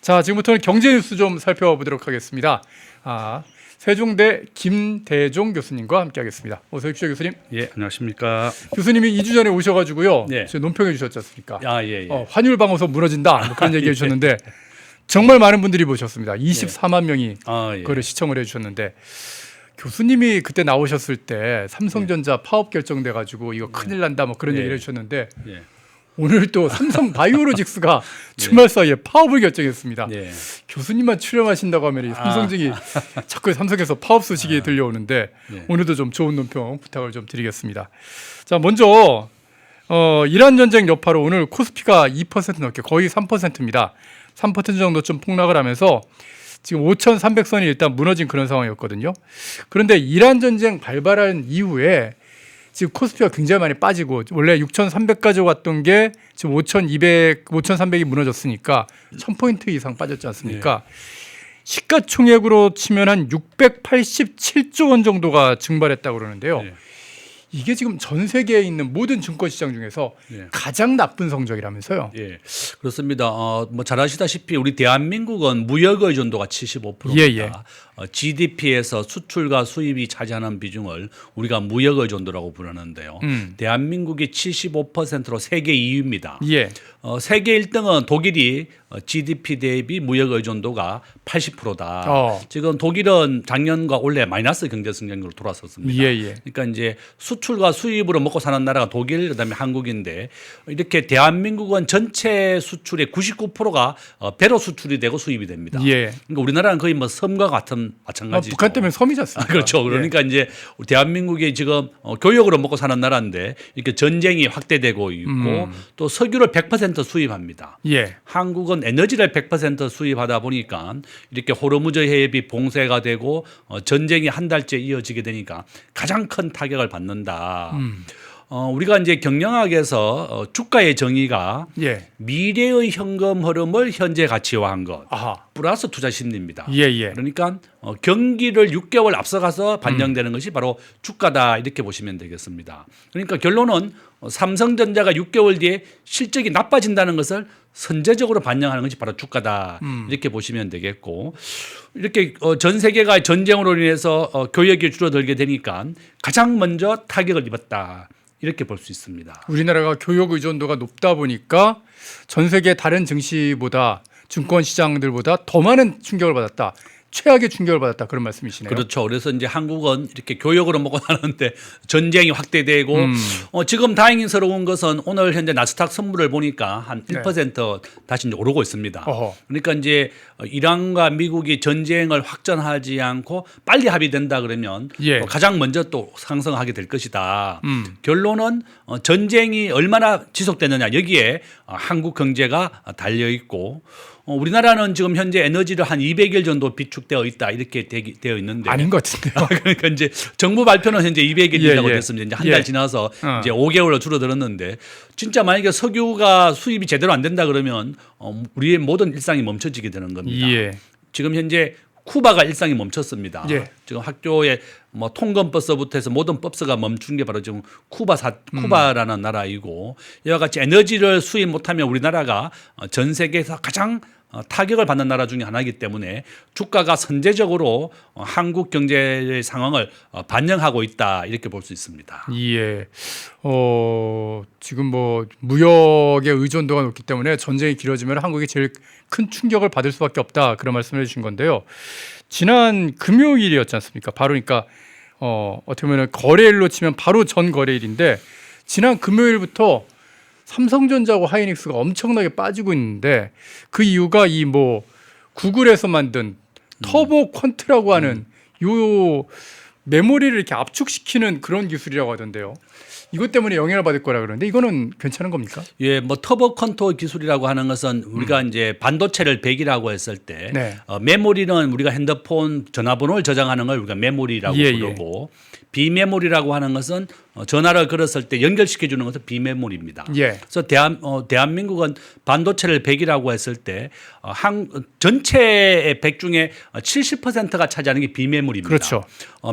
자, 지금부터는 경제 뉴스 좀 살펴보도록 하겠습니다. 세종대 김대종 교수님과 함께하겠습니다. 어서 오십시오, 교수님. 예, 안녕하십니까. 교수님이 2주 전에 오셔가지고요, 네. 논평해 주셨지 않습니까? 예. 환율 방어서 무너진다, 뭐 그런 얘기해 주셨는데 정말 많은 분들이 보셨습니다. 24만 명이 예. 그걸 시청을 해주셨는데 교수님이 그때 나오셨을 때 삼성전자 파업 결정돼가지고 이거 큰일 난다, 뭐 그런 얘기를 해주셨는데. 예. 오늘 또 삼성 바이오로직스가 주말 사이에 파업을 결정했습니다. 네. 교수님만 출연하신다고 하면 이 삼성직이 자꾸 삼성에서 파업 소식이 들려오는데 네. 오늘도 좀 좋은 논평 부탁을 좀 드리겠습니다. 자, 먼저 이란 전쟁 여파로 오늘 코스피가 2% 넘게 거의 3%입니다. 3% 정도 좀 폭락을 하면서 지금 5,300선이 일단 무너진 그런 상황이었거든요. 그런데 이란 전쟁 발발한 이후에 지금 코스피가 굉장히 많이 빠지고 원래 6,300까지 왔던 게 지금 5,200, 5,300이 무너졌으니까 1,000포인트 이상 빠졌지 않습니까? 시가총액으로 치면 한 687조 원 정도가 증발했다고 그러는데요. 네. 이게 지금 전 세계에 있는 모든 증권시장 중에서 가장 나쁜 성적이라면서요. 예, 그렇습니다. 뭐 잘 아시다시피 우리 대한민국은 무역 의존도가 75%입니다. 예. GDP에서 수출과 수입이 차지하는 비중을 우리가 무역 의존도라고 부르는데요. 대한민국이 75%로 세계 2위입니다. 예. 세계 1등은 독일이 GDP 대비 무역 의존도가 80%다. 지금 독일은 작년과 올해 마이너스 경제 성장률로 돌아섰습니다. 예. 그러니까 이제 수출과 수입으로 먹고 사는 나라가 독일, 그다음에 한국인데 이렇게 대한민국은 전체 수출의 99%가 배로 수출이 되고 수입이 됩니다. 예. 그러니까 우리나라는 거의 뭐 섬과 같은 마찬가지죠. 북한 때문에 섬이지 않습니까? 그렇죠. 그러니까 이제 대한민국이 지금 교역으로 먹고 사는 나라인데 이렇게 전쟁이 확대되고 있고 또 석유를 100% 수입합니다. 예. 한국은 에너지를 100% 수입하다 보니까 이렇게 호르무즈 해협이 봉쇄가 되고 전쟁이 한 달째 이어지게 되니까 가장 큰 타격을 받는다. 우리가 이제 경영학에서 주가의 정의가 미래의 현금 흐름을 현재 가치화한 것 플러스 투자 심리입니다. 그러니까 경기를 6개월 앞서가서 반영되는 것이 바로 주가다 이렇게 보시면 되겠습니다. 그러니까 결론은 삼성전자가 6개월 뒤에 실적이 나빠진다는 것을 선제적으로 반영하는 것이 바로 주가다 이렇게 보시면 되겠고 이렇게 전 세계가 전쟁으로 인해서 교역이 줄어들게 되니까 가장 먼저 타격을 입었다. 이렇게 볼 수 있습니다. 우리나라가 교역 의존도가 높다 보니까 전 세계 다른 증시보다 증권 시장들보다 더 많은 충격을 받았다. 최악의 충격을 받았다. 그런 말씀이시네요. 그렇죠. 그래서 이제 한국은 이렇게 교역으로 먹고 사는데 전쟁이 확대되고 지금 다행스러운 것은 오늘 현재 나스닥 선물을 보니까 한 1% 다시 이제 오르고 있습니다. 그러니까 이제 이란과 미국이 전쟁을 확전하지 않고 빨리 합의된다 그러면 가장 먼저 또 상승하게 될 것이다. 결론은 전쟁이 얼마나 지속되느냐 여기에 한국 경제가 달려 있고 우리나라는 지금 현재 에너지를 한 200일 정도 비축되어 있다 이렇게 되어 있는데 아닌 것 같은데요. 그러니까 이제 정부 발표는 현재 200일이라고 됐습니다. 이제 한 달 지나서 이제 5개월로 줄어들었는데 진짜 만약에 석유가 수입이 제대로 안 된다 그러면 우리의 모든 일상이 멈춰지게 되는 겁니다. 지금 현재 쿠바가 일상이 멈췄습니다. 지금 학교에 뭐 통근버스부터 해서 모든 버스가 멈춘 게 바로 지금 쿠바라는 나라이고 이와 같이 에너지를 수입 못하면 우리나라가 전 세계에서 가장 타격을 받는 나라 중에 하나이기 때문에 주가가 선제적으로 한국 경제의 상황을 반영하고 있다 이렇게 볼 수 있습니다. 지금 뭐 무역의 의존도가 높기 때문에 전쟁이 길어지면 한국이 제일 큰 충격을 받을 수밖에 없다 그런 말씀을 해주신 건데요. 지난 금요일이었지 않습니까? 바로 그러니까 어떻게 보면 거래일로 치면 바로 전 거래일인데 지난 금요일부터 삼성전자하고 하이닉스가 엄청나게 빠지고 있는데 그 이유가 이 뭐 구글에서 만든 터보 퀀트라고 하는 요 메모리를 이렇게 압축시키는 그런 기술이라고 하던데요. 이것 때문에 영향을 받을 거라 그러는데 이거는 괜찮은 겁니까? 뭐 터보 컨트롤 기술이라고 하는 것은 우리가 이제 반도체를 100이라고 했을 때 메모리는 우리가 핸드폰 전화번호를 저장하는 걸 우리가 메모리라고 부르고 비메모리라고 하는 것은 전화를 걸었을 때 연결시켜 주는 것은 비메모리입니다. 예. 그래서 대한민국은 반도체를 100이라고 했을 때 전체의 100 중에 70%가 차지하는 게 비메모리입니다. 그렇죠.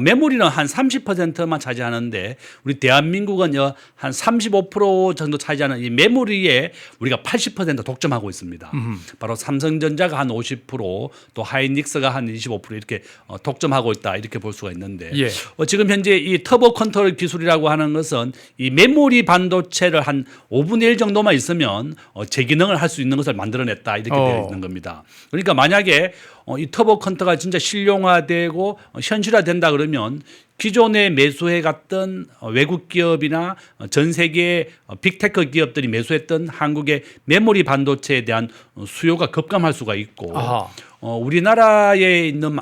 메모리는 한 30%만 차지하는데 우리 대한민국은 한 35% 정도 차지하는 이 메모리에 우리가 80% 독점하고 있습니다. 바로 삼성전자가 한 50%, 또 하이닉스가 한 25% 이렇게 독점하고 있다 이렇게 볼 수가 있는데 예. 지금 현재 이 터보 컨트롤 기술이라고 하는 것은 이 메모리 반도체를 한 5분의 1 정도만 있으면 제 기능을 할 수 있는 것을 만들어냈다 이렇게 되어 있는 겁니다. 그러니까 만약에 이 터보 컨트가 진짜 실용화되고 현실화된다 그러면 기존에 매수해 갔던 외국 기업이나 전 세계 빅테크 기업들이 매수했던 한국의 메모리 반도체에 대한 수요가 급감할 수가 있고 아하. 우리나라에 있는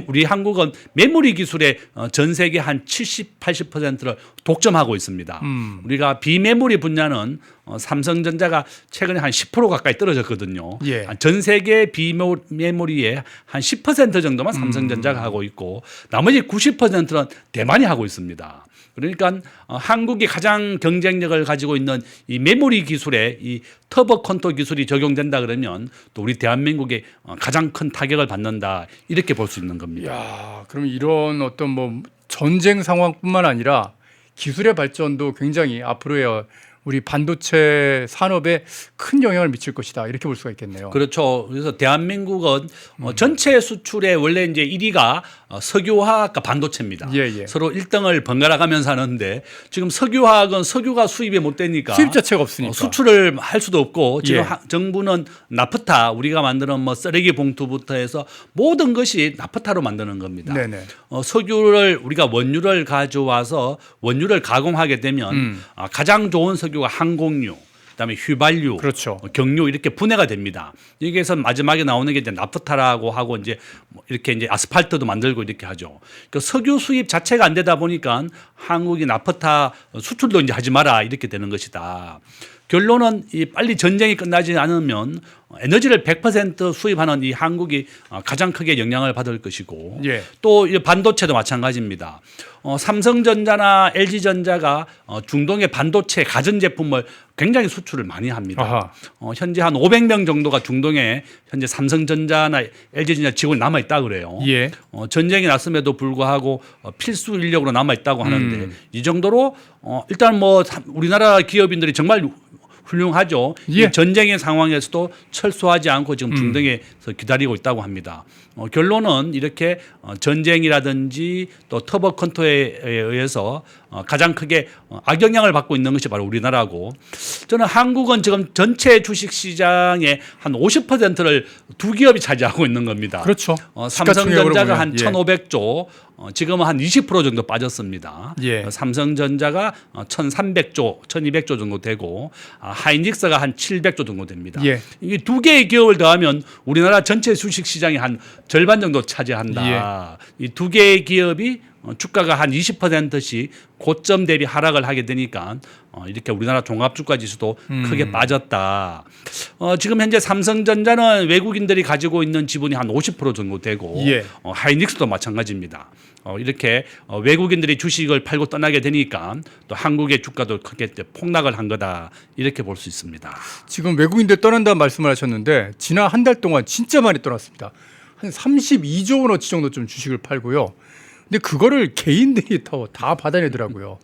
우리 한국은 메모리 기술의 전 세계 한 70, 80%를 독점하고 있습니다. 우리가 비메모리 분야는 삼성전자가 최근에 한 10% 가까이 떨어졌거든요. 예. 전 세계 비메모리의 한 10% 정도만 삼성전자가 하고 있고 나머지 90%는 대만이 하고 있습니다. 그러니까 한국이 가장 경쟁력을 가지고 있는 이 메모리 기술에 이 터보 컨트롤 기술이 적용된다 그러면 또 우리 대한민국이 가장 큰 타격을 받는다 이렇게 볼 수 있는 겁니다. 야, 그럼 이런 어떤 뭐 전쟁 상황뿐만 아니라 기술의 발전도 굉장히 앞으로의 우리 반도체 산업에 큰 영향을 미칠 것이다 이렇게 볼 수가 있겠네요. 그렇죠. 그래서 대한민국은 전체 수출의 원래 이제 1위가 석유화학과 반도체입니다. 예, 예. 서로 1등을 번갈아 가면서 하는데 지금 석유화학은 석유가 수입이 못 되니까 수입 자체가 없으니까 수출을 할 수도 없고 지금 예. 정부는 나프타 우리가 만드는 뭐 쓰레기 봉투부터 해서 모든 것이 나프타로 만드는 겁니다. 네네. 석유를 우리가 원유를 가져와서 원유를 가공하게 되면 가장 좋은 석유가 항공유, 그다음에 휘발유, 그렇죠. 경유 이렇게 분해가 됩니다. 여기에서 마지막에 나오는 게 이제 나프타라고 하고 이제 이렇게 이제 아스팔트도 만들고 이렇게 하죠. 그 석유 수입 자체가 안 되다 보니까 한국이 나프타 수출도 이제 하지 마라 이렇게 되는 것이다. 결론은 이 빨리 전쟁이 끝나지 않으면 에너지를 100% 수입하는 이 한국이 가장 크게 영향을 받을 것이고 예. 또 이 반도체도 마찬가지입니다. 삼성전자나 LG전자가 중동의 반도체 가전제품을 굉장히 수출을 많이 합니다. 현재 한 500명 정도가 중동에 현재 삼성전자나 LG전자 직원이 남아 있다 그래요. 예. 전쟁이 났음에도 불구하고 필수 인력으로 남아 있다고 하는데 이 정도로 일단 뭐 우리나라 기업인들이 정말 훌륭하죠. 예. 이 전쟁의 상황에서도 철수하지 않고 지금 중동에서 기다리고 있다고 합니다. 결론은 이렇게 전쟁이라든지 또 터보 컨트롤에 의해서 가장 크게 악영향을 받고 있는 것이 바로 우리나라고 저는 한국은 지금 전체 주식 시장의 한 50%를 두 기업이 차지하고 있는 겁니다. 그렇죠. 삼성전자가 한 예. 1,500조, 지금은 한 20% 정도 빠졌습니다. 예. 삼성전자가 1,300조, 1,200조 정도 되고 하이닉스가 한 700조 정도 됩니다. 예. 이 두 개의 기업을 더하면 우리나라 전체 주식 시장이 한 절반 정도 차지한다. 이 두 개의 기업이 주가가 한 20%씩 고점 대비 하락을 하게 되니까 이렇게 우리나라 종합주가 지수도 크게 빠졌다. 지금 현재 삼성전자는 외국인들이 가지고 있는 지분이 한 50% 정도 되고 예. 하이닉스도 마찬가지입니다. 이렇게 외국인들이 주식을 팔고 떠나게 되니까 또 한국의 주가도 크게 폭락을 한 거다 이렇게 볼 수 있습니다. 지금 외국인들 떠난다는 말씀을 하셨는데 지난 한 달 동안 진짜 많이 떠났습니다. 한 32조 원어치 정도 좀 주식을 팔고요. 근데 그거를 개인들이 다 받아내더라고요.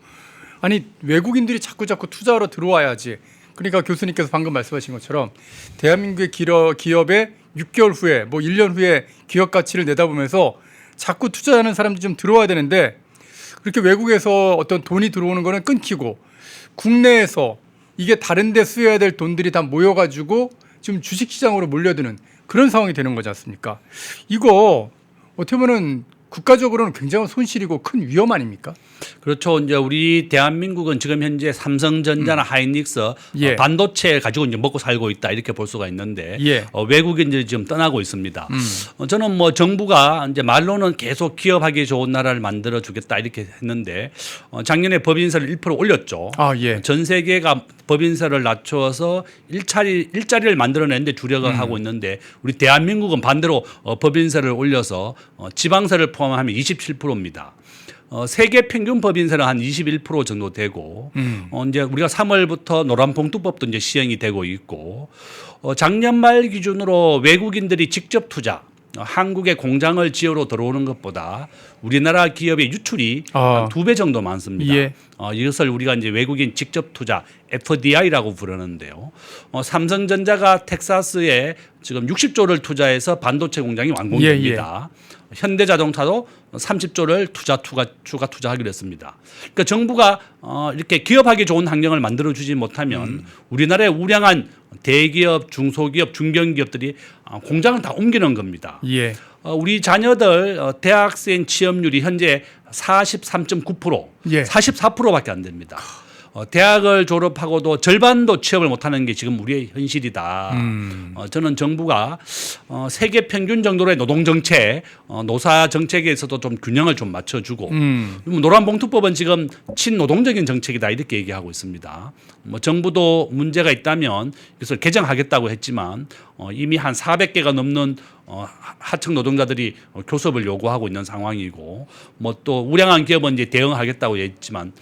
아니 외국인들이 자꾸 투자하러 들어와야지. 그러니까 교수님께서 방금 말씀하신 것처럼 대한민국의 기업의 6개월 후에 뭐 1년 후에 기업 가치를 내다보면서 자꾸 투자하는 사람들이 좀 들어와야 되는데 그렇게 외국에서 어떤 돈이 들어오는 거는 끊기고 국내에서 이게 다른 데 쓰여야 될 돈들이 다 모여가지고 지금 주식시장으로 몰려드는 그런 상황이 되는 거지 않습니까? 이거 어떻게 보면 국가적으로는 굉장한 손실이고 큰 위험 아닙니까? 그렇죠. 이제 우리 대한민국은 지금 현재 삼성전자나 하이닉스 예. 반도체 가지고 이제 먹고 살고 있다 이렇게 볼 수가 있는데 예. 외국인들이 지금 떠나고 있습니다. 저는 뭐 정부가 이제 말로는 계속 기업하기 좋은 나라를 만들어 주겠다 이렇게 했는데 작년에 법인세를 1% 올렸죠. 아, 예. 전 세계가 법인세를 낮춰서 일자리를 만들어내는데 주력을 하고 있는데 우리 대한민국은 반대로 법인세를 올려서 지방세를 포함하면 27%입니다. 세계 평균 법인세는 한 21% 정도 되고 이제 우리가 3월부터 노란봉투법도 이제 시행이 되고 있고 작년 말 기준으로 외국인들이 직접 투자 한국에 공장을 지으러 들어오는 것보다 우리나라 기업의 유출이 한 2배 정도 많습니다. 예. 이것을 우리가 이제 외국인 직접 투자 FDI라고 부르는데요. 삼성전자가 텍사스에 지금 60조를 투자해서 반도체 공장이 완공됩니다. 현대자동차도 30조를 추가 투자하기로 했습니다. 그러니까 정부가 이렇게 기업하기 좋은 환경을 만들어 주지 못하면 우리나라의 우량한 대기업, 중소기업, 중견기업들이 공장을 다 옮기는 겁니다. 예. 우리 자녀들 대학생 취업률이 현재 43.9%, 예. 44%밖에 안 됩니다. 대학을 졸업하고도 절반도 취업을 못하는 게 지금 우리의 현실이다. 저는 정부가 세계 평균 정도의 노동 정책, 노사 정책에서도 좀 균형을 좀 맞춰주고 노란봉투법은 지금 친노동적인 정책이다 이렇게 얘기하고 있습니다. 뭐 정부도 문제가 있다면 이것을 개정하겠다고 했지만 이미 한 400개가 넘는 하청 노동자들이 교섭을 요구하고 있는 상황이고 뭐 또 우량한 기업은 이제 대응하겠다고 했지만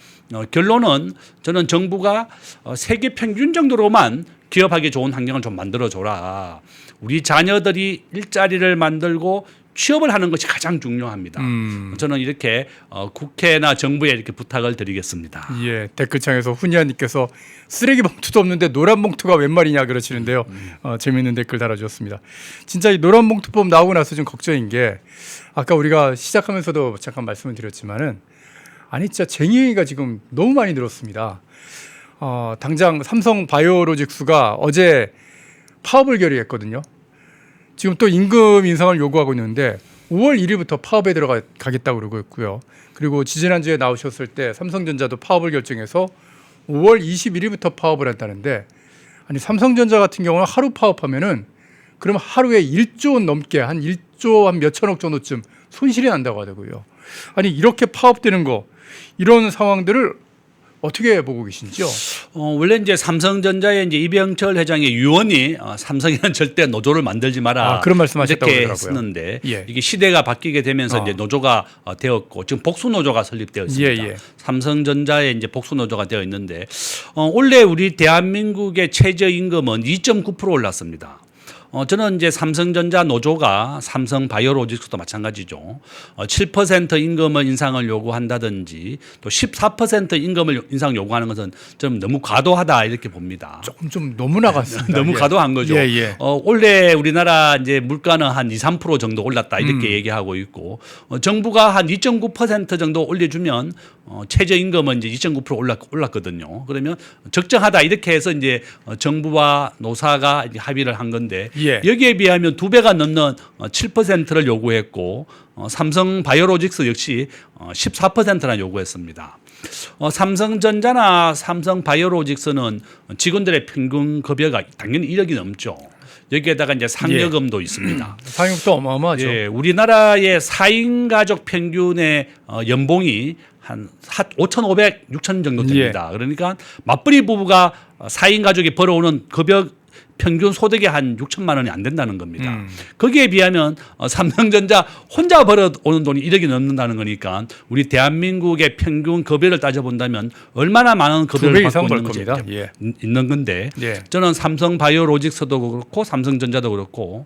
결론은 저는 정부가 세계 평균 정도로만 기업하기 좋은 환경을 좀 만들어줘라. 우리 자녀들이 일자리를 만들고 취업을 하는 것이 가장 중요합니다. 저는 이렇게 국회나 정부에 이렇게 부탁을 드리겠습니다. 예, 댓글창에서 훈이아님께서 쓰레기 봉투도 없는데 노란 봉투가 웬 말이냐 그러시는데요. 재미있는 댓글 달아주셨습니다. 진짜 이 노란 봉투법 나오고 나서 좀 걱정인 게 아까 우리가 시작하면서도 잠깐 말씀을 드렸지만은 아니 진짜 쟁의가 지금 너무 많이 늘었습니다. 당장 삼성 바이오로직스가 어제 파업을 결의했거든요. 지금 또 임금 인상을 요구하고 있는데 5월 1일부터 파업에 들어가겠다고 그러고 있고요. 그리고 지지난주에 나오셨을 때 삼성전자도 파업을 결정해서 5월 21일부터 파업을 한다는데 아니 삼성전자 같은 경우는 하루 파업하면은 그럼 하루에 1조 원 넘게 한 1조 한 몇천억 정도쯤 손실이 난다고 하더라고요. 아니 이렇게 파업되는 거 이런 상황들을 어떻게 보고 계신지요? 원래 이제 삼성전자의 이제 이병철 회장의 유언이 삼성에는 절대 노조를 만들지 마라. 그런 말씀하셨다고 이렇게 하더라고요. 했었는데 예. 이게 시대가 바뀌게 되면서 이제 노조가 되었고 지금 복수 노조가 설립되어 있습니다. 예. 삼성전자에 이제 복수 노조가 되어 있는데 올해 우리 대한민국의 최저 임금은 2.9% 올랐습니다. 저는 이제 삼성전자 노조가 삼성 바이오로직스도 마찬가지죠. 7% 임금을 인상을 요구한다든지 또 14% 임금을 인상 요구하는 것은 좀 너무 과도하다 이렇게 봅니다. 조금 좀 너무 나갔습니다. 너무 과도한 거죠. 예. 올해 우리나라 이제 물가는 한 2, 3% 정도 올랐다 이렇게 얘기하고 있고 정부가 한 2.9% 정도 올려주면 최저임금은 이제 2.9% 올랐거든요. 그러면 적정하다 이렇게 해서 이제 정부와 노사가 이제 합의를 한 건데 예. 여기에 비하면 2배가 넘는 7%를 요구했고 삼성 바이오로직스 역시 14%나 요구했습니다. 삼성전자나 삼성 바이오로직스는 직원들의 평균 급여가 당연히 1억이 넘죠. 여기에다가 이제 상여금도 있습니다. 상여금도 어마어마하죠. 예, 우리나라의 4인 가족 평균의 연봉이 한 5,500, 6천 정도 됩니다. 그러니까 맞벌이 부부가 4인 가족이 벌어오는 급여 평균 소득이 한 6천만 원이 안 된다는 겁니다. 거기에 비하면 삼성전자 혼자 벌어오는 돈이 1억이 넘는다는 거니까 우리 대한민국의 평균 급여를 따져본다면 얼마나 많은 급여를 받고 있는 겁니다. 있는 건데 예. 저는 삼성 바이오로직스도 그렇고 삼성전자도 그렇고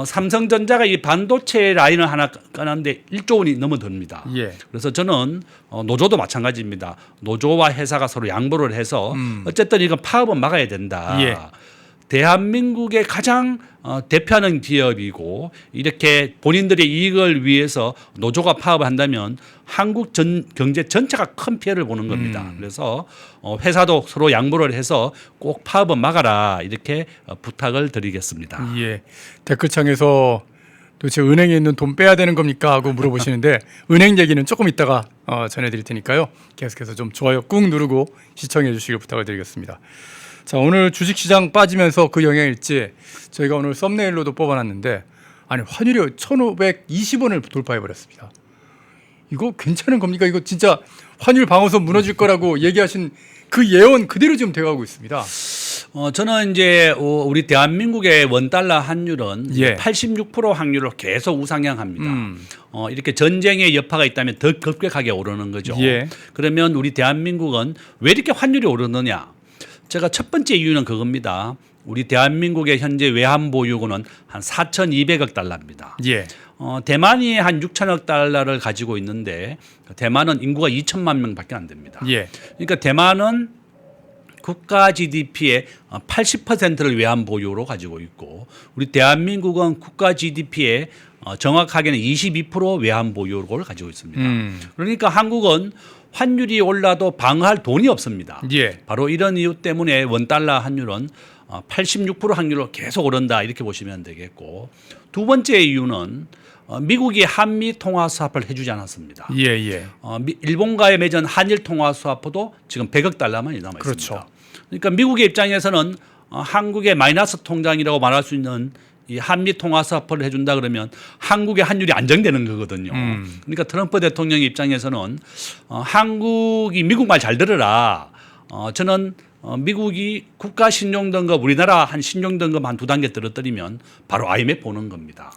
삼성전자가 이 반도체 라인을 하나 까는데 1조 원이 넘어듭니다. 예. 그래서 저는 노조도 마찬가지입니다. 노조와 회사가 서로 양보를 해서 어쨌든 이건 파업은 막아야 된다. 예. 대한민국의 가장 대표하는 기업이고 이렇게 본인들의 이익을 위해서 노조가 파업을 한다면 한국 경제 전체가 큰 피해를 보는 겁니다. 그래서 회사도 서로 양보를 해서 꼭 파업은 막아라 이렇게 부탁을 드리겠습니다. 예. 댓글창에서 도대체 은행에 있는 돈 빼야 되는 겁니까? 하고 물어보시는데 은행 얘기는 조금 이따가 전해드릴 테니까요. 계속해서 좀 좋아요 꾹 누르고 시청해 주시길 부탁을 드리겠습니다. 자, 오늘 주식시장 빠지면서 그 영향일지 저희가 오늘 썸네일로도 뽑아놨는데 아니 환율이 1,520원을 돌파해버렸습니다. 이거 괜찮은 겁니까? 이거 진짜 환율 방어선 무너질 거라고 얘기하신 그 예언 그대로 지금 돼가고 있습니다. 저는 이제 우리 대한민국의 원달러 환율은 예. 86% 확률로 계속 우상향합니다. 이렇게 전쟁의 여파가 있다면 더 급격하게 오르는 거죠. 예. 그러면 우리 대한민국은 왜 이렇게 환율이 오르느냐? 제가 첫 번째 이유는 그겁니다. 우리 대한민국의 현재 외환 보유고는 한 4,200억 달러입니다. 예. 대만이 한 6천억 달러를 가지고 있는데 대만은 인구가 2천만 명밖에 안 됩니다. 예. 그러니까 대만은 국가 GDP의 80%를 외환 보유로 가지고 있고 우리 대한민국은 국가 GDP의 정확하게는 22% 외환 보유를 가지고 있습니다. 그러니까 한국은 환율이 올라도 방어할 돈이 없습니다. 예. 바로 이런 이유 때문에 원달러 환율은 86% 확률로 계속 오른다 이렇게 보시면 되겠고 두 번째 이유는 미국이 한미 통화 수합을 해주지 않았습니다. 예. 예. 일본과의 맺은 한일 통화 수합도 지금 100억 달러만 남아 있습니다. 그렇죠. 그러니까 미국의 입장에서는 한국의 마이너스 통장이라고 말할 수 있는 이 한미 통화 수합을 해준다 그러면 한국의 환율이 안정되는 거거든요. 그러니까 트럼프 대통령의 입장에서는 한국이 미국 말 잘 들으라. 저는 미국이 국가 신용등급 우리나라 한 신용등급 한 2단계 떨어뜨리면 바로 IMF 오는 겁니다.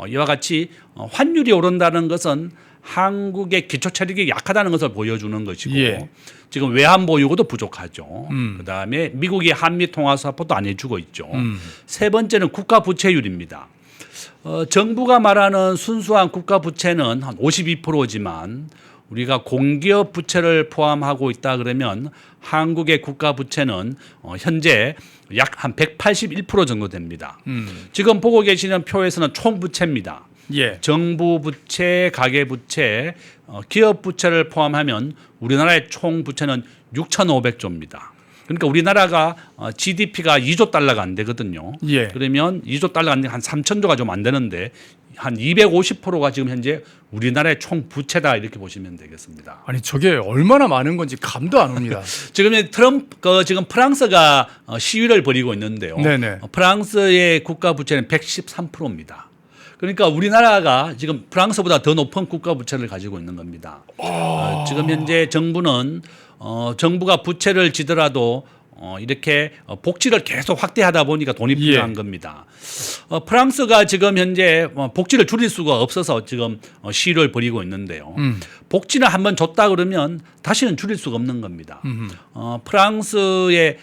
이와 같이 환율이 오른다는 것은 한국의 기초 체력이 약하다는 것을 보여주는 것이고 예. 지금 외환 보유고도 부족하죠. 그다음에 미국이 한미 통화 수합도 안 해주고 있죠. 세 번째는 국가 부채율입니다. 정부가 말하는 순수한 국가 부채는 한 52%지만 우리가 공기업 부채를 포함하고 있다 그러면 한국의 국가 부채는 현재 약 한 181% 정도 됩니다. 지금 보고 계시는 표에서는 총 부채입니다. 예. 정부 부채, 가계 부채, 기업 부채를 포함하면 우리나라의 총 부채는 6,500조입니다. 그러니까 우리나라가 GDP가 2조 달러가 안 되거든요. 예. 그러면 2조 달러가 안 되면 한 3,000조가 좀 안 되는데 한 250%가 지금 현재 우리나라의 총 부채다 이렇게 보시면 되겠습니다. 아니 저게 얼마나 많은 건지 감도 안 옵니다. 지금 지금 프랑스가 시위를 벌이고 있는데요. 네네. 프랑스의 국가 부채는 113%입니다. 그러니까 우리나라가 지금 프랑스보다 더 높은 국가 부채를 가지고 있는 겁니다. 지금 현재 정부는 정부가 부채를 지더라도 이렇게 복지를 계속 확대하다 보니까 돈이 필요한 겁니다. 프랑스가 지금 현재 복지를 줄일 수가 없어서 지금 시위를 벌이고 있는데요. 복지는 한번 줬다 그러면 다시는 줄일 수가 없는 겁니다. 프랑스의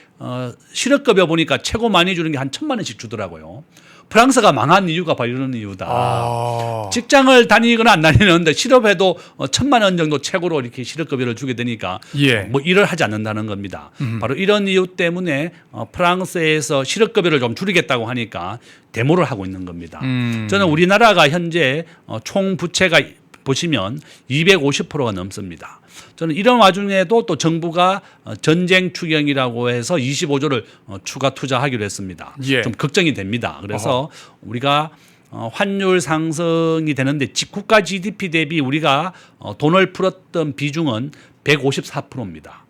실업급여 보니까 최고 많이 주는 게 한 1,000만 원씩 주더라고요. 프랑스가 망한 이유가 바로 이런 이유다. 직장을 다니거나 안 다니는데 실업해도 1,000만 원 정도 최고로 이렇게 실업급여를 주게 되니까 예. 뭐 일을 하지 않는다는 겁니다. 바로 이런 이유 때문에 프랑스에서 실업급여를 좀 줄이겠다고 하니까 데모를 하고 있는 겁니다. 저는 우리나라가 현재 총 부채가 보시면 250%가 넘습니다. 저는 이런 와중에도 또 정부가 전쟁 추경이라고 해서 25조를 추가 투자하기로 했습니다. 예. 좀 걱정이 됩니다. 그래서 우리가 환율 상승이 되는데 국가 GDP 대비 우리가 돈을 풀었던 비중은 154%입니다.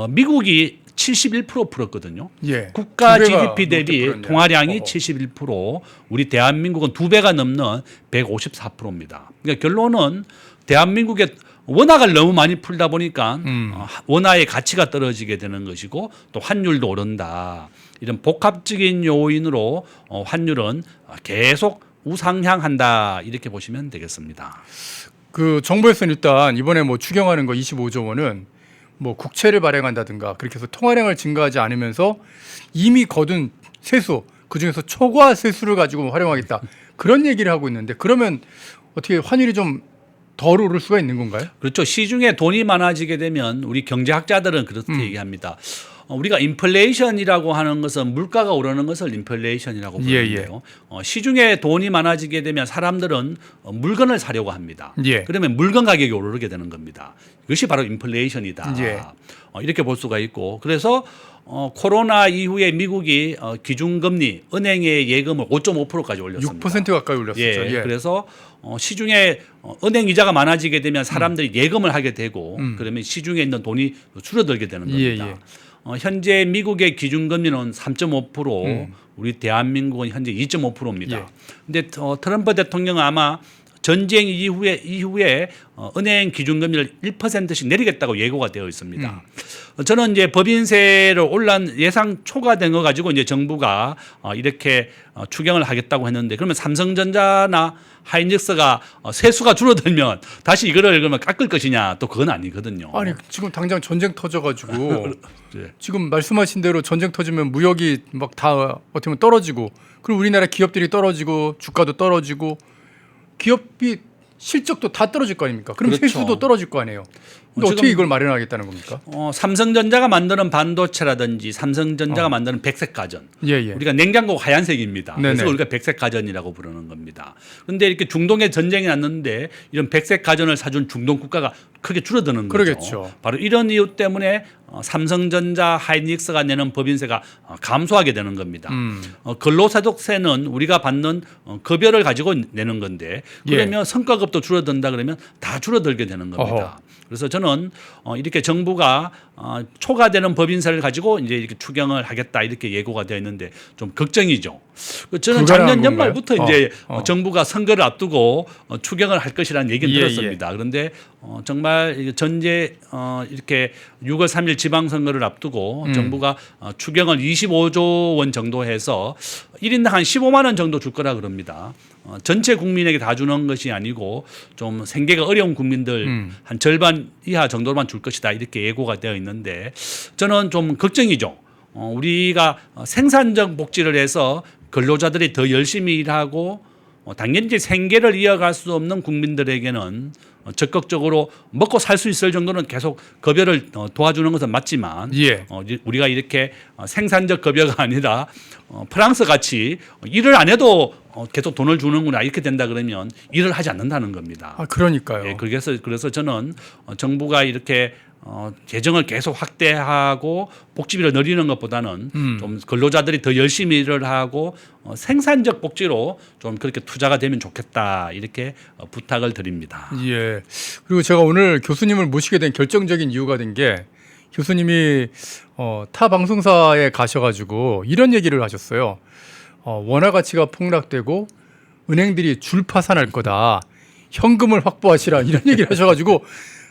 미국이 71% 풀었거든요. 예. 국가 두 배가 GDP 대비 높게 풀었네요. 통화량이 71%, 우리 대한민국은 2배가 넘는 154%입니다. 그러니까 결론은 대한민국의 원화를 너무 많이 풀다 보니까 원화의 가치가 떨어지게 되는 것이고 또 환율도 오른다. 이런 복합적인 요인으로 환율은 계속 우상향한다 이렇게 보시면 되겠습니다. 그 정부에서는 일단 이번에 뭐 추경하는 거 25조 원은 뭐 국채를 발행한다든가 그렇게 해서 통화량을 증가하지 않으면서 이미 거둔 세수 그중에서 초과 세수를 가지고 활용하겠다 그런 얘기를 하고 있는데 그러면 어떻게 환율이 좀 덜 오를 수가 있는 건가요? 그렇죠. 시중에 돈이 많아지게 되면 우리 경제학자들은 그렇게 얘기합니다. 우리가 인플레이션이라고 하는 것은 물가가 오르는 것을 인플레이션이라고 부르는데요. 시중에 돈이 많아지게 되면 사람들은 물건을 사려고 합니다. 예. 그러면 물건 가격이 오르게 되는 겁니다. 이것이 바로 인플레이션이다. 예. 이렇게 볼 수가 있고 그래서 코로나 이후에 미국이 기준금리 은행의 예금을 5.5%까지 올렸습니다. 6% 가까이 올렸었죠. 예, 예. 그래서 시중에 은행 이자가 많아지게 되면 사람들이 예금을 하게 되고 그러면 시중에 있는 돈이 줄어들게 되는 겁니다. 예, 예. 현재 미국의 기준금리는 3.5%, 우리 대한민국은 현재 2.5%입니다. 예. 근데 트럼프 대통령은 아마 전쟁 이후에 은행 기준금리를 1%씩 내리겠다고 예고가 되어 있습니다. 저는 이제 법인세를 올란 예상 초과된 거 가지고 이제 정부가 이렇게 추경을 하겠다고 했는데 그러면 삼성전자나 하이닉스가 세수가 줄어들면 다시 이거를 그러면 깎을 것이냐 또 그건 아니거든요. 아니 지금 당장 전쟁 터져가지고 네. 지금 말씀하신 대로 전쟁 터지면 무역이 막 다 어떻게 보면 떨어지고 그리고 우리나라 기업들이 떨어지고 주가도 떨어지고 기업이 실적도 다 떨어질 거 아닙니까? 그럼 그렇죠. 세수도 떨어질 거 아니에요. 근데 지금 어떻게 이걸 마련하겠다는 겁니까? 삼성전자가 만드는 반도체라든지 삼성전자가 만드는 백색 가전. 예. 우리가 냉장고 하얀색입니다. 네네. 그래서 우리가 백색 가전이라고 부르는 겁니다. 그런데 이렇게 중동에 전쟁이 났는데 이런 백색 가전을 사준 중동 국가가 크게 줄어드는 거죠. 그러겠죠. 바로 이런 이유 때문에 삼성전자, 하이닉스가 내는 법인세가 감소하게 되는 겁니다. 근로소득세는 우리가 받는 급여를 가지고 내는 건데 그러면 성과급도 줄어든다 그러면 다 줄어들게 되는 겁니다. 어허. 그래서 저는 이렇게 정부가 초과되는 법인세를 가지고 이제 이렇게 추경을 하겠다 이렇게 예고가 되어 있는데 좀 걱정이죠. 저는 작년 연말부터 이제 정부가 선거를 앞두고 추경을 할 것이라는 얘기는 들었습니다. 그런데 정말 전제 이렇게 6월 3일 지방선거를 앞두고 정부가 추경을 25조 원 정도 해서 1인당 한 15만 원 정도 줄 거라 그럽니다. 전체 국민에게 다 주는 것이 아니고 좀 생계가 어려운 국민들 한 절반 이하 정도만 줄 것이다 이렇게 예고가 되어 있는데 저는 좀 걱정이죠. 우리가 생산적 복지를 해서 근로자들이 더 열심히 일하고 당연히 이제 생계를 이어갈 수 없는 국민들에게는 적극적으로 먹고 살 수 있을 정도는 계속 급여를 도와주는 것은 맞지만 우리가 이렇게 생산적 급여가 아니라 프랑스 같이 일을 안 해도 계속 돈을 주는구나 이렇게 된다 그러면 일을 하지 않는다는 겁니다. 그러니까요. 예, 그래서 저는 정부가 이렇게 재정을 계속 확대하고 복지비를 늘리는 것보다는 좀 근로자들이 더 열심히 일을 하고 생산적 복지로 좀 그렇게 투자가 되면 좋겠다 이렇게 부탁을 드립니다. 예. 그리고 제가 오늘 교수님을 모시게 된 결정적인 이유가 된 게 교수님이 타 방송사에 가셔가지고 이런 얘기를 하셨어요. 원화 가치가 폭락되고 은행들이 줄파산할 거다. 현금을 확보하시라 이런 얘기를 하셔가지고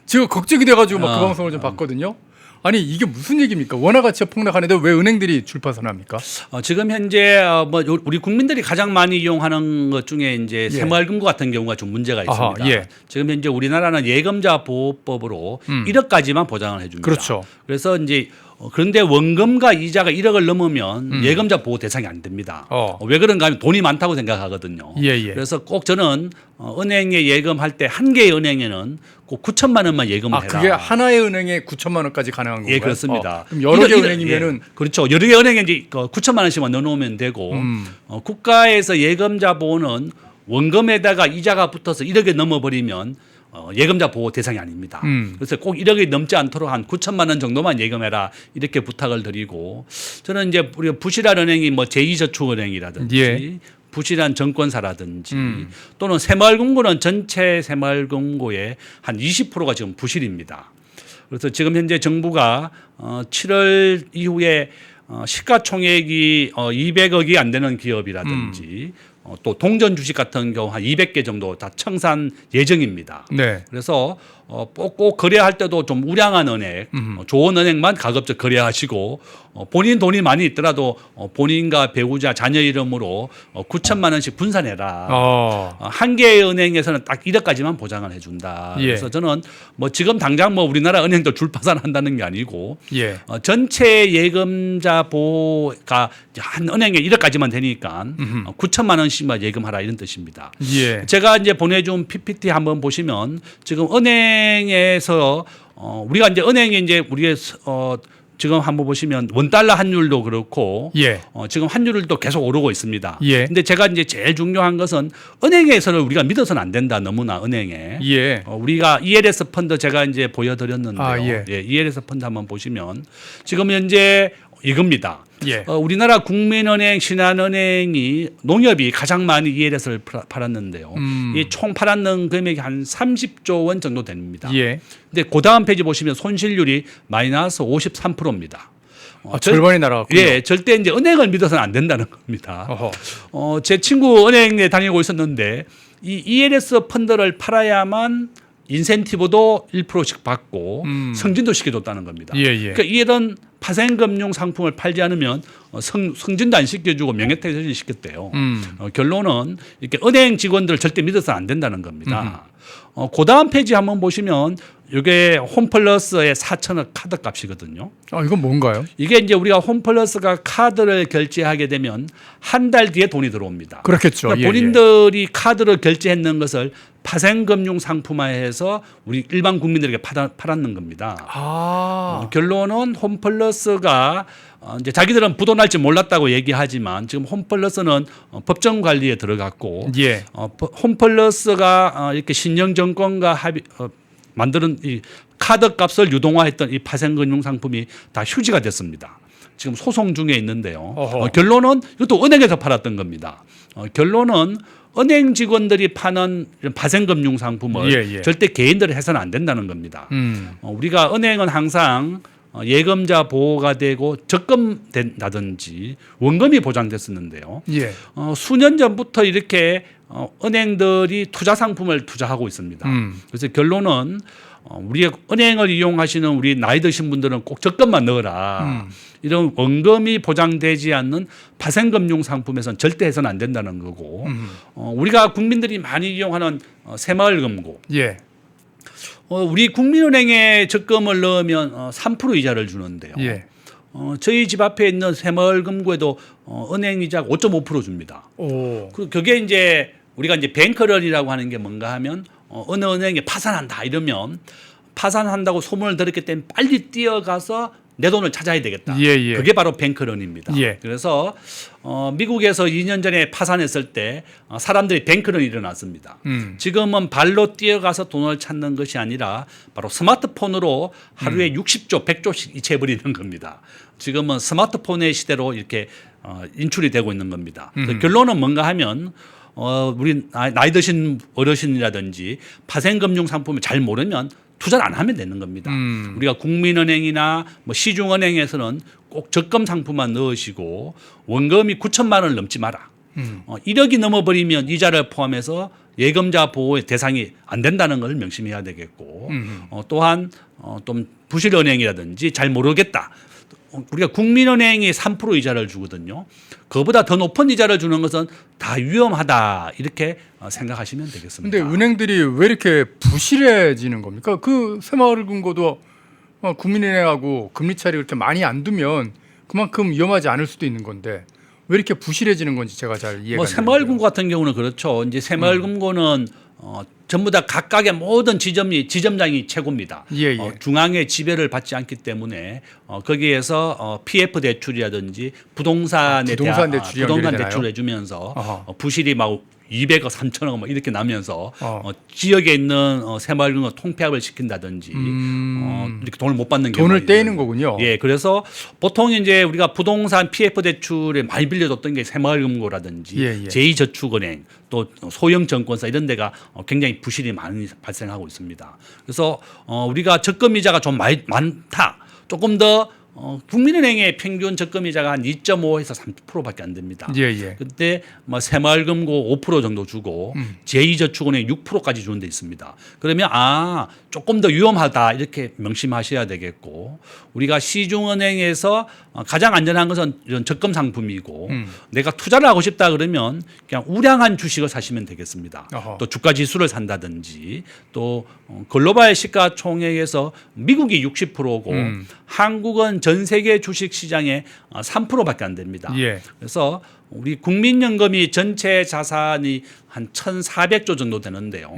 제가 걱정이 돼가지고 막 그 방송을 좀 봤거든요. 아니 이게 무슨 얘기입니까? 원화 가치가 폭락하는데 왜 은행들이 줄파산합니까? 지금 현재 뭐 우리 국민들이 가장 많이 이용하는 것 중에 이제 새마을금고 같은 경우가 좀 문제가 있습니다. 지금 현재 우리나라는 예금자 보호법으로 1억까지만 보장을 해줍니다. 그렇죠. 그래서 이제 그런데 원금과 이자가 1억을 넘으면 예금자 보호 대상이 안 됩니다. 왜 그런가 하면 돈이 많다고 생각하거든요. 그래서 꼭 저는 은행에 예금할 때 한 개의 은행에는 꼭 9천만 원만 예금을 해라. 그게 하나의 은행에 9천만 원까지 가능한 건가요? 예, 그렇습니다. 그럼 여러 개 은행이면은 그렇죠. 여러 개 은행에 이제 9천만 원씩만 넣어놓으면 되고 국가에서 예금자 보호는 원금에다가 이자가 붙어서 1억에 넘어버리면 예금자 보호 대상이 아닙니다. 그래서 꼭 1억이 넘지 않도록 한 9천만 원 정도만 예금해라 이렇게 부탁을 드리고 저는 이제 우리가 부실한 은행이 뭐 제2저축은행이라든지 부실한 정권사라든지 또는 새마을금고는 전체 새마을금고의 한 20%가 지금 부실입니다. 그래서 지금 현재 정부가 7월 이후에 시가총액이 200억이 안 되는 기업이라든지 또 동전 주식 같은 경우 한 200개 정도 다 청산 예정입니다. 그래서 꼭 거래할 때도 좀 우량한 은행, 좋은 은행만 가급적 거래하시고 본인 돈이 많이 있더라도 본인과 배우자, 자녀 이름으로 9천만 원씩 분산해라. 한 개의 은행에서는 딱 1억까지만 보장을 해준다. 그래서 저는 뭐 지금 당장 뭐 우리나라 은행도 줄파산한다는 게 아니고 전체 예금자 보호가 한 은행에 1억까지만 되니까 9천만 원씩만 예금하라 이런 뜻입니다. 제가 이제 보내준 PPT 한번 보시면 지금 은행에서 우리가 이제 은행에 이제 우리의 지금 한번 보시면 원달러 환율도 그렇고 지금 환율도 계속 오르고 있습니다. 근데 제가 이제 제일 중요한 것은 은행에서는 우리가 믿어서는 안 된다. 너무나 은행에. 우리가 ELS 펀드 제가 이제 보여드렸는데요. ELS 펀드 한번 보시면 지금 현재 이겁니다. 우리나라 국민은행, 신한은행이 농협이 가장 많이 ELS를 팔았는데요. 이 총 팔았는 금액이 한 30조 원 정도 됩니다. 근데 그 다음 페이지 보시면 손실률이 마이너스 53%입니다. 절반이 날아갔군요. 예, 절대 이제 은행을 믿어서는 안 된다는 겁니다. 어허. 제 친구 은행에 다니고 있었는데 이 ELS 펀드를 팔아야만 인센티브도 1%씩 받고 승진도 시켜줬다는 겁니다. 예, 예. 그러니까 이런 파생금융 상품을 팔지 않으면 승진도 안 시켜주고 명예퇴진 시켰대요. 결론은 이렇게 은행 직원들을 절대 믿어서는 안 된다는 겁니다. 그 다음 페이지 한번 보시면 이게 홈플러스의 4천억 카드 값이거든요. 이건 뭔가요? 이게 이제 우리가 홈플러스가 카드를 결제하게 되면 한 달 뒤에 돈이 들어옵니다. 그렇겠죠. 그러니까 예, 본인들이 카드를 결제했는 것을 파생금융 상품화해서 우리 일반 국민들에게 팔았는 겁니다. 결론은 홈플러스가 이제 자기들은 부도 날지 몰랐다고 얘기하지만 지금 홈플러스는 법정 관리에 들어갔고 예. 홈플러스가 이렇게 신영증권과 만드는 이 카드 값을 유동화했던 이 파생금융 상품이 다 휴지가 됐습니다. 지금 소송 중에 있는데요. 결론은 이것도 은행에서 팔았던 겁니다. 결론은 은행 직원들이 파는 이런 파생금융 상품을 절대 개인들이 해서는 안 된다는 겁니다. 우리가 은행은 항상 예금자 보호가 되고 적금된다든지 원금이 보장됐었는데요. 예. 수년 전부터 이렇게 은행들이 투자 상품을 투자하고 있습니다. 그래서 결론은 우리가 은행을 이용하시는 우리 나이 드신 분들은 꼭 적금만 넣어라. 이런 원금이 보장되지 않는 파생금융 상품에서는 절대 해서는 안 된다는 거고 우리가 국민들이 많이 이용하는 새마을금고 예. 우리 국민은행에 적금을 넣으면 3% 이자를 주는데요. 예. 저희 집 앞에 있는 새마을금고에도 은행 이자가 5.5% 줍니다. 오. 그리고 그게 이제 우리가 이제 뱅크런이라고 하는 게 뭔가 하면 어느 은행에 파산한다 이러면 파산한다고 소문을 들었기 때문에 빨리 뛰어가서 내 돈을 찾아야 되겠다. 예. 그게 바로 뱅크런입니다. 예. 그래서 미국에서 2년 전에 파산했을 때 사람들이 뱅크런이 일어났습니다. 지금은 발로 뛰어가서 돈을 찾는 것이 아니라 바로 스마트폰으로 하루에 60조, 100조씩 이체해버리는 겁니다. 지금은 스마트폰의 시대로 이렇게 인출이 되고 있는 겁니다. 결론은 뭔가 하면 우리 나이 드신 어르신이라든지 파생금융 상품을 잘 모르면 투자를 안 하면 되는 겁니다. 우리가 국민은행이나 뭐 시중은행에서는 꼭 적금 상품만 넣으시고 원금이 9천만 원을 넘지 마라. 1억이 넘어버리면 이자를 포함해서 예금자 보호의 대상이 안 된다는 걸 명심해야 되겠고 또한 좀 부실은행이라든지 잘 모르겠다. 우리가 국민은행이 3% 이자를 주거든요. 그보다 더 높은 이자를 주는 것은 다 위험하다 이렇게 생각하시면 되겠습니다. 근데 은행들이 왜 이렇게 부실해지는 겁니까? 그 새마을금고도 국민은행하고 금리 차익을 그렇게 많이 안 두면 그만큼 위험하지 않을 수도 있는 건데 왜 이렇게 부실해지는 건지 제가 잘 이해가 안 되는데요. 새마을금고 같은 경우는 그렇죠. 이제 새마을금고는 전부 다 각각의 모든 지점장이 최고입니다. 예. 중앙의 지배를 받지 않기 때문에 거기에서 PF 대출이라든지 부동산에 대한 부동산 대출을 해주면서 부실이 막 200억, 3천억 막 이렇게 나면서 지역에 있는 새마을금고 통폐합을 시킨다든지 이렇게 돈을 못 받는 경우가 돈을 떼이는 거군요. 예, 그래서 보통 이제 우리가 부동산 PF 대출에 많이 빌려줬던 게 새마을금고라든지 제2저축은행 또 소형증권사 이런 데가 굉장히 부실이 많이 발생하고 있습니다. 그래서 우리가 적금 이자가 좀 많다. 조금 더 국민은행의 평균 적금 이자가 한 2.5에서 3%밖에 안 됩니다. 그때 뭐 새마을금고 5% 정도 주고 제2저축은행 6%까지 주는 데 있습니다. 그러면 조금 더 위험하다 이렇게 명심하셔야 되겠고 우리가 시중은행에서 가장 안전한 것은 이런 적금 상품이고 내가 투자를 하고 싶다 그러면 그냥 우량한 주식을 사시면 되겠습니다. 또 주가 지수를 산다든지 또 글로벌 시가총액에서 미국이 60%고 한국은 전 세계 주식 시장의 3%밖에 안 됩니다. 그래서 우리 국민연금이 전체 자산이 한 1,400조 정도 되는데요.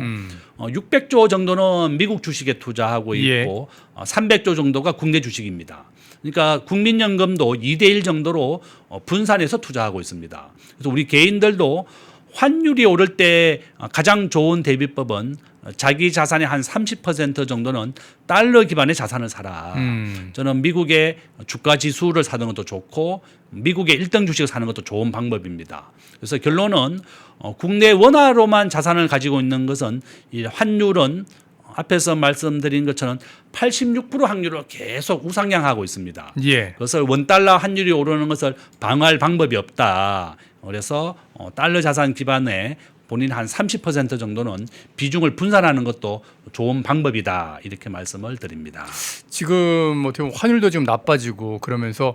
600조 정도는 미국 주식에 투자하고 있고 300조 정도가 국내 주식입니다. 그러니까 국민연금도 2대1 정도로 분산해서 투자하고 있습니다. 그래서 우리 개인들도 환율이 오를 때 가장 좋은 대비법은 자기 자산의 한 30% 정도는 달러 기반의 자산을 사라. 저는 미국의 주가 지수를 사는 것도 좋고 미국의 1등 주식을 사는 것도 좋은 방법입니다. 그래서 결론은 국내 원화로만 자산을 가지고 있는 것은 이 환율은 앞에서 말씀드린 것처럼 86% 확률로 계속 우상향하고 있습니다. 예. 그래서 원달러 환율이 오르는 것을 방어할 방법이 없다. 그래서 달러 자산 기반에 본인 한 30% 정도는 비중을 분산하는 것도 좋은 방법이다. 이렇게 말씀을 드립니다. 지금 어떻게 보면 환율도 지금 나빠지고 그러면서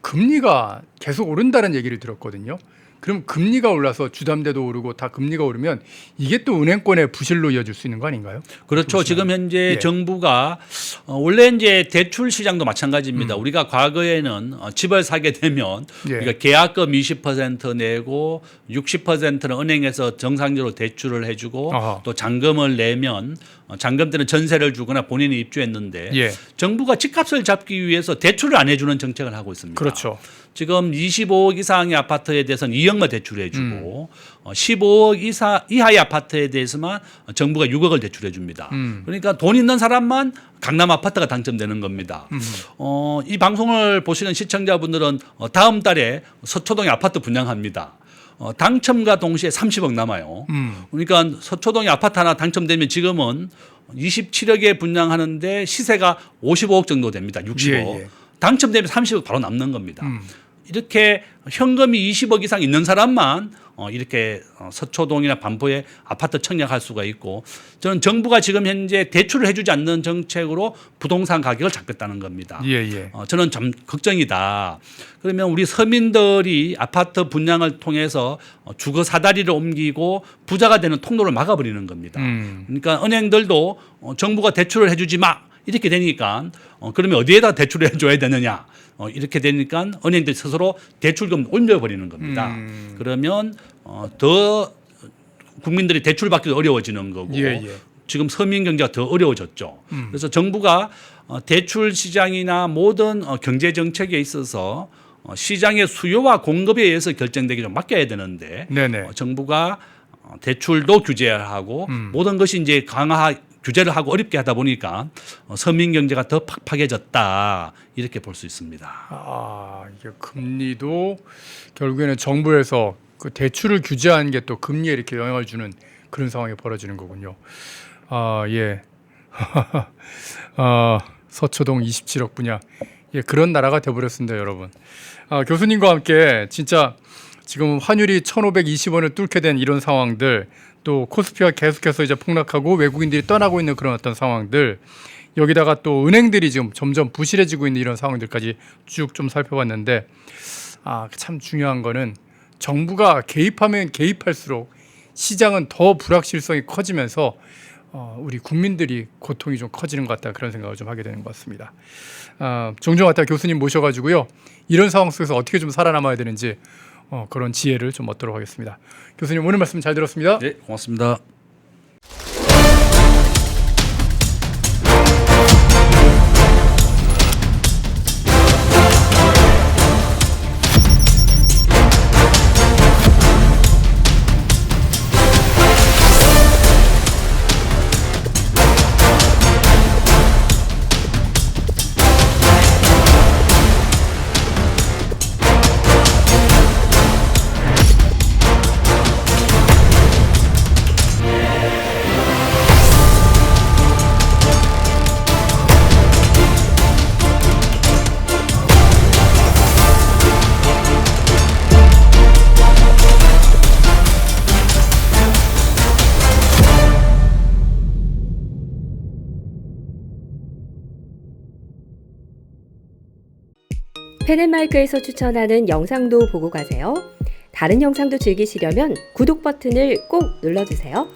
금리가 계속 오른다는 얘기를 들었거든요. 그럼 금리가 올라서 주담대도 오르고 다 금리가 오르면 이게 또 은행권의 부실로 이어질 수 있는 거 아닌가요? 그렇죠. 지금 현재 예. 정부가 원래 이제 대출 시장도 마찬가지입니다. 우리가 과거에는 집을 사게 되면 예. 우리가 계약금 20% 내고 60%는 은행에서 정상적으로 대출을 해주고 아하. 또 잔금을 내면 잔금 때는 전세를 주거나 본인이 입주했는데 예. 정부가 집값을 잡기 위해서 대출을 안 해주는 정책을 하고 있습니다. 그렇죠. 지금 25억 이상의 아파트에 대해서는 2억만 대출해주고 15억 이하의 아파트에 대해서만 정부가 6억을 대출해줍니다. 그러니까 돈 있는 사람만 강남 아파트가 당첨되는 겁니다. 이 방송을 보시는 시청자분들은 다음 달에 서초동에 아파트 분양합니다. 당첨과 동시에 30억 남아요. 그러니까 서초동에 아파트 하나 당첨되면 지금은 27억에 분양하는데 시세가 55억 정도 됩니다. 60억. 예. 당첨되면 30억 바로 남는 겁니다. 이렇게 현금이 20억 이상 있는 사람만 이렇게 서초동이나 반포에 아파트 청약할 수가 있고 저는 정부가 지금 현재 대출을 해주지 않는 정책으로 부동산 가격을 잡겠다는 겁니다. 예. 저는 좀 걱정이다. 그러면 우리 서민들이 아파트 분양을 통해서 주거 사다리를 옮기고 부자가 되는 통로를 막아버리는 겁니다. 그러니까 은행들도 정부가 대출을 해주지 마. 이렇게 되니까 그러면 어디에다 대출을 해줘야 되느냐 이렇게 되니까 은행들 스스로 대출금 올려버리는 겁니다. 그러면 더 국민들이 대출 받기도 어려워지는 거고 예. 지금 서민 경제가 더 어려워졌죠. 그래서 정부가 대출 시장이나 모든 경제 정책에 있어서 시장의 수요와 공급에 의해서 결정되게 좀 맡겨야 되는데 네네. 정부가 대출도 규제하고 모든 것이 이제 규제를 하고 어렵게 하다 보니까 서민 경제가 더 팍팍해졌다 이렇게 볼 수 있습니다. 아, 이게 금리도 결국에는 정부에서 그 대출을 규제하는 게 또 금리에 이렇게 영향을 주는 그런 상황이 벌어지는 거군요. 아, 예. 서초동 27억 분양. 예, 그런 나라가 돼버렸습니다, 여러분. 교수님과 함께 진짜 지금 환율이 1,520원을 뚫게 된 이런 상황들, 또 코스피가 계속해서 이제 폭락하고 외국인들이 떠나고 있는 그런 어떤 상황들, 여기다가 또 은행들이 지금 점점 부실해지고 있는 이런 상황들까지 쭉 좀 살펴봤는데, 참 중요한 거는 정부가 개입하면 개입할수록 시장은 더 불확실성이 커지면서 우리 국민들이 고통이 좀 커지는 것 같다, 그런 생각을 좀 하게 되는 것 같습니다. 종종 왔다 교수님 모셔가지고요, 이런 상황 속에서 어떻게 좀 살아남아야 되는지 그런 지혜를 좀 얻도록 하겠습니다. 교수님, 오늘 말씀 잘 들었습니다. 네, 고맙습니다. 펜앤마이크에서 추천하는 영상도 보고 가세요. 다른 영상도 즐기시려면 구독 버튼을 꼭 눌러주세요.